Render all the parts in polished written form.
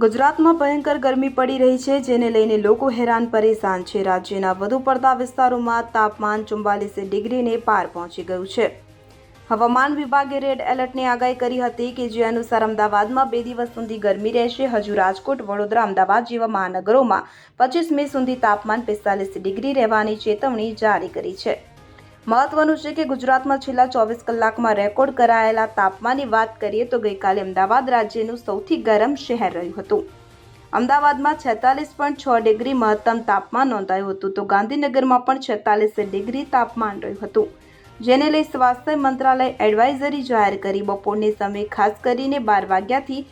ગુજરાતમાં ભયંકર ગરમી પડી રહી છે, જેને લઈને લોકો હેરાન પરેશાન છે। રાજ્યના વધુ પડતા વિસ્તારોમાં તાપમાન 44 ડિગ્રીને પાર પહોંચી ગયું છે। હવામાન વિભાગે રેડ એલર્ટની આગાહી કરી હતી કે જે અનુસાર અમદાવાદમાં 2 દિવસ સુધી ગરમી રહેશે। હજુ રાજકોટ, વડોદરા, અમદાવાદ જેવા મહાનગરોમાં 25 મે સુધી તાપમાન 45 ડિગ્રી રહેવાની ચેતવણી જારી કરી છે। મહત્વનું છે કે ગુજરાતમાં છેલ્લા 24 કલાકમાં રેકોર્ડ કરાયેલા તાપમાનની વાત કરીએ તો ગઈકાલે અમદાવાદ રાજ્યનું સૌથી ગરમ શહેર રહ્યું હતું। અમદાવાદમાં 46.6 ડિગ્રી મહત્તમ તાપમાન નોંધાયું હતું, તો ગાંધીનગરમાં પણ 46 ડિગ્રી તાપમાન રહ્યું હતું, જેને લઈ સ્વાસ્થ્ય મંત્રાલયે એડવાઇઝરી જાહેર કરી। બપોરની સમયે ખાસ કરીને 12 વાગ્યાથી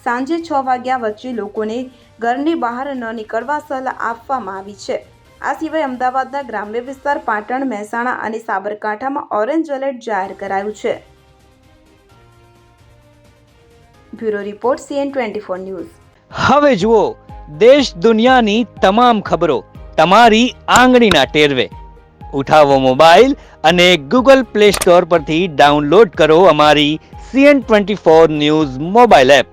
સાંજે 6 વાગ્યા વચ્ચે લોકોને ઘરની બહાર ન નીકળવા સલાહ આપવામાં આવી છે। આ સિવાય અમદાવાદના ગ્રામ્ય વિસ્તાર, પાટણ, મહેસાણા અને સાબરકાંઠામાં ઓરેન્જ એલર્ટ જાહેર કરાયું છે। Bureau report CN24 news. હવે જુઓ દેશ દુનિયાની તમામ ખબરો તમારી આંગળીના ટેરવે। ઉઠાવો મોબાઈલ અને Google Play Store પરથી ડાઉનલોડ કરો અમારી CN24 ન્યૂઝ મોબાઈલ એપ।